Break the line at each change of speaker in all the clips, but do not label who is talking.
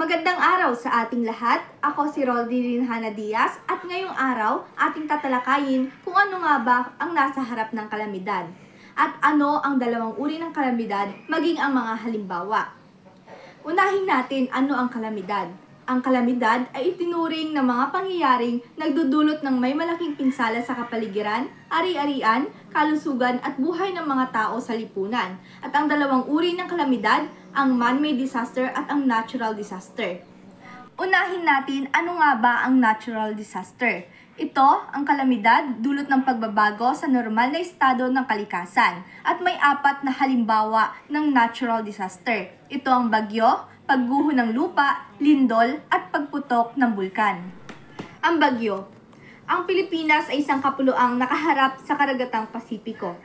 Magandang araw sa ating lahat. Ako si Roldilyn Hana Diaz at ngayong araw ating tatalakayin kung ano nga ba ang nasa harap ng kalamidad at ano ang dalawang uri ng kalamidad maging ang mga halimbawa. Unahin natin ano ang kalamidad. Ang kalamidad ay itinuring ng mga pangyayaring nagdudulot ng may malaking pinsala sa kapaligiran, ari-arian, kalusugan at buhay ng mga tao sa lipunan. At ang dalawang uri ng kalamidad, ang man-made disaster at ang natural disaster. Unahin natin ano nga ba ang natural disaster. Ito, ang kalamidad, dulot ng pagbabago sa normal na estado ng kalikasan at may 4 na halimbawa ng natural disaster. Ito ang bagyo, pagguho ng lupa, lindol at pagputok ng bulkan. Ang bagyo. Ang Pilipinas ay isang kapuluang nakaharap sa karagatang Pasipiko.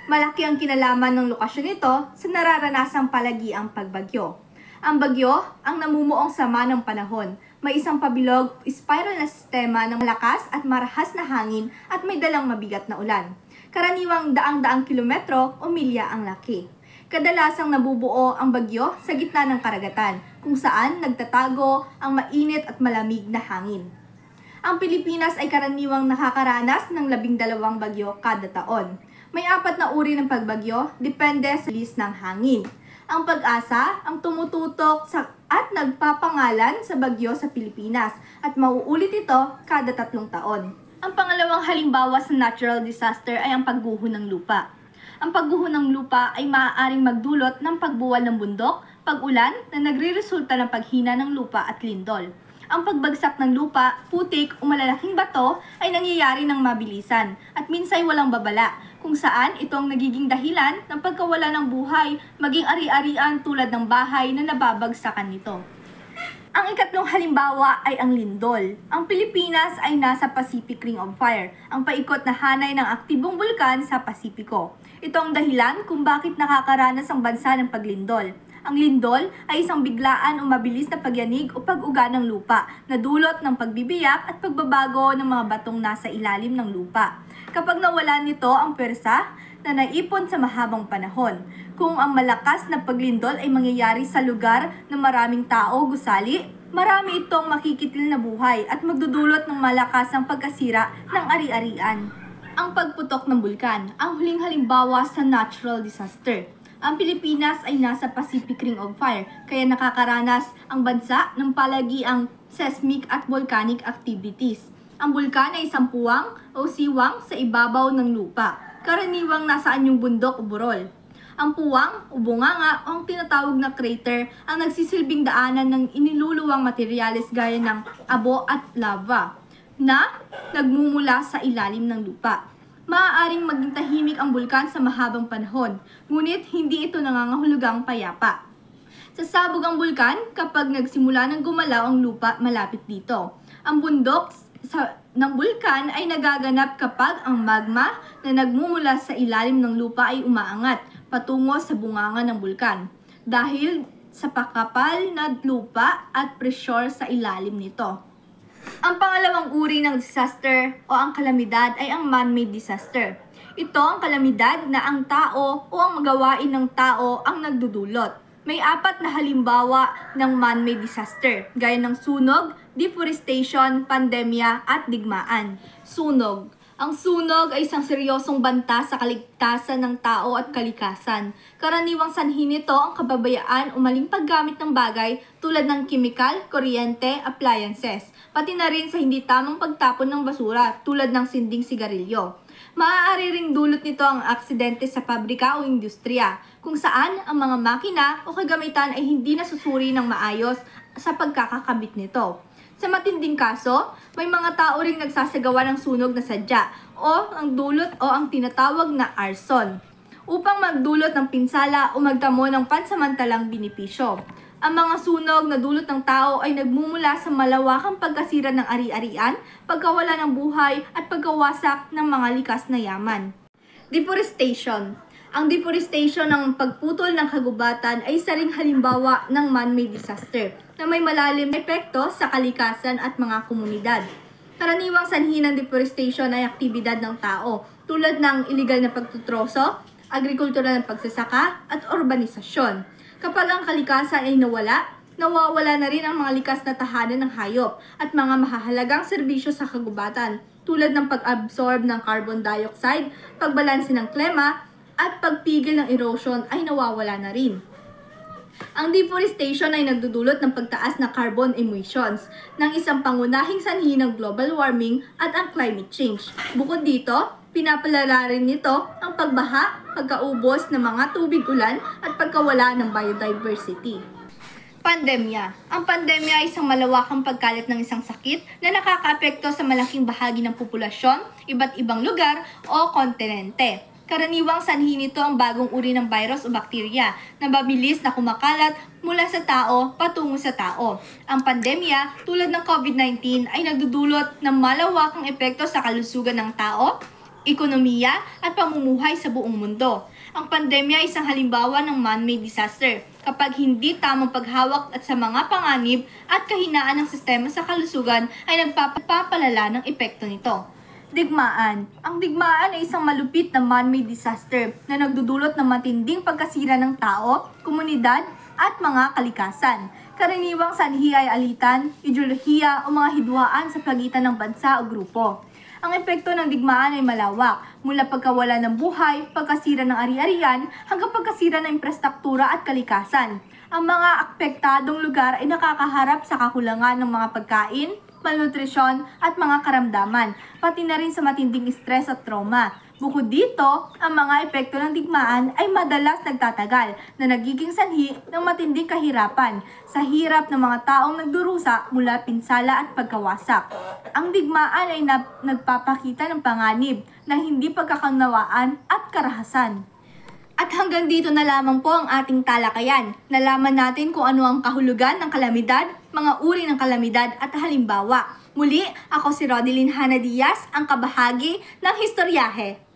Malaki ang kinalaman ng lokasyon nito sa nararanasang palagiang pagbagyo. Ang bagyo ang namumuong sama ng panahon. May isang pabilog, spiral na sistema ng malakas at marahas na hangin at may dalang mabigat na ulan. Karaniwang daang-daang kilometro o milya ang laki. Kadalasang nabubuo ang bagyo sa gitna ng karagatan, kung saan nagtatago ang mainit at malamig na hangin. Ang Pilipinas ay karaniwang nakakaranas ng 12 bagyo kada taon. May 4 na uri ng pagbagyo, depende sa bilis ng hangin. Ang Pag-asa ang tumututok at nagpapangalan sa bagyo sa Pilipinas at mauulit ito kada 3 taon. Ang pangalawang halimbawa sa natural disaster ay ang pagguho ng lupa. Ang pagguho ng lupa ay maaaring magdulot ng pagbuwal ng bundok, pag-ulan na nagreresulta ng paghina ng lupa at lindol. Ang pagbagsak ng lupa, putik o malalaking bato ay nangyayari ng mabilisan at minsay walang babala, kung saan ito ang nagiging dahilan ng pagkawala ng buhay, maging ari-arian tulad ng bahay na nababagsakan nito. Ang ikatlong halimbawa ay ang lindol. Ang Pilipinas ay nasa Pacific Ring of Fire, ang paikot na hanay ng aktibong bulkan sa Pasipiko. Ito ang dahilan kung bakit nakakaranas ang bansa ng paglindol. Ang lindol ay isang biglaan o mabilis na pagyanig o pag-uga ng lupa na dulot ng pagbibiyak at pagbabago ng mga batong nasa ilalim ng lupa. Kapag nawala nito ang pwersa na naipon sa mahabang panahon, kung ang malakas na paglindol ay mangyayari sa lugar na maraming tao gusali, marami itong makikitil na buhay at magdudulot ng malakasang pagkasira ng ari-arian. Ang pagputok ng bulkan, ang huling halimbawa sa natural disaster. Ang Pilipinas ay nasa Pacific Ring of Fire, kaya nakakaranas ang bansa ng palagiang seismic at volcanic activities. Ang bulkan ay isang puwang o siwang sa ibabaw ng lupa, karaniwang nasa anyong bundok o burol. Ang puwang o bunganga o ang tinatawag na crater ang nagsisilbing daanan ng iniluluwang materyales gaya ng abo at lava na nagmumula sa ilalim ng lupa. Maaaring maging tahimik ang bulkan sa mahabang panahon, ngunit hindi ito nangangahulugang payapa. Sasabog ang bulkan kapag nagsimula ng gumalaw ang lupa malapit dito. Ang bundok ng bulkan ay nagaganap kapag ang magma na nagmumula sa ilalim ng lupa ay umaangat patungo sa bunganga ng bulkan dahil sa pakapal na lupa at presyur sa ilalim nito. Ang pangalawang uri ng disaster o ang kalamidad ay ang man-made disaster. Ito ang kalamidad na ang tao o ang gawain ng tao ang nagdudulot. May 4 na halimbawa ng man-made disaster, gaya ng sunog, deforestation, pandemya at digmaan. Sunog. Ang sunog ay isang seryosong banta sa kaligtasan ng tao at kalikasan. Karaniwang sanhi nito ang kababayaan o maling paggamit ng bagay tulad ng kimikal, kuryente, appliances, pati na rin sa hindi tamang pagtapon ng basura tulad ng sinding sigarilyo. Maaari ring dulot nito ang aksidente sa pabrika o industriya, kung saan ang mga makina o kagamitan ay hindi nasusuri ng maayos sa pagkakakabit nito. Sa matinding kaso, may mga tao ring nagsasagawa ng sunog na sadya o ang dulot o ang tinatawag na arson upang magdulot ng pinsala o magtamo ng pansamantalang benepisyo. Ang mga sunog na dulot ng tao ay nagmumula sa malawakang pagkasira ng ari-arian, pagkawala ng buhay at pagkawasak ng mga likas na yaman. Deforestation. Ang deforestation ng pagputol ng kagubatan ay isa ring halimbawa ng man-made disaster na may malalim na epekto sa kalikasan at mga komunidad. Karaniwang sanhi ng deforestation ay aktibidad ng tao tulad ng iligal na pagtutroso, agrikultura ng pagsasaka at urbanisasyon. Kapag ang kalikasan ay nawala, nawawala na rin ang mga likas na tahanan ng hayop at mga mahahalagang serbisyo sa kagubatan tulad ng pag-absorb ng carbon dioxide, pagbalanse ng klima, at pagpigil ng erosion ay nawawala na rin. Ang deforestation ay nagdudulot ng pagtaas ng carbon emissions ng isang pangunahing sanhi ng global warming at ang climate change. Bukod dito, pinapalala rin nito ang pagbaha, pagkaubos ng mga tubig ulan at pagkawala ng biodiversity. Pandemya. Ang pandemya ay isang malawakang pagkalat ng isang sakit na nakakaapekto sa malaking bahagi ng populasyon, iba't ibang lugar o kontinente. Karaniwang sanhi nito ang bagong uri ng virus o bakterya na mabilis na kumakalat mula sa tao patungo sa tao. Ang pandemya, tulad ng COVID-19, ay nagdudulot ng malawakang epekto sa kalusugan ng tao, ekonomiya at pamumuhay sa buong mundo. Ang pandemya ay isang halimbawa ng man-made disaster kapag hindi tamang paghawak at sa mga panganib at kahinaan ng sistema sa kalusugan ay nagpapalala ng epekto nito. Digmaan. Ang digmaan ay isang malupit na man-made disaster na nagdudulot ng matinding pagkasira ng tao, komunidad at mga kalikasan. Karaniwang sanhi ay alitan, ideolohiya o mga hidwaan sa pagitan ng bansa o grupo. Ang epekto ng digmaan ay malawak, mula pagkawala ng buhay, pagkasira ng ari-arian, hanggang pagkasira ng infrastruktura at kalikasan. Ang mga apektadong lugar ay nakakaharap sa kakulangan ng mga pagkain, malnutrisyon at mga karamdaman, pati na rin sa matinding stress at trauma. Bukod dito, ang mga epekto ng digmaan ay madalas nagtatagal na nagiging sanhi ng matinding kahirapan sa hirap ng mga taong nagdurusa mula pinsala at pagkawasak. Ang digmaan ay nagpapakita ng panganib na hindi pagkakaunawaan at karahasan. At hanggang dito na lamang po ang ating talakayan. Nalaman natin kung ano ang kahulugan ng kalamidad, mga uri ng kalamidad at halimbawa. Muli, ako si Rodeline Hana Diaz, ang kabahagi ng Historyahe.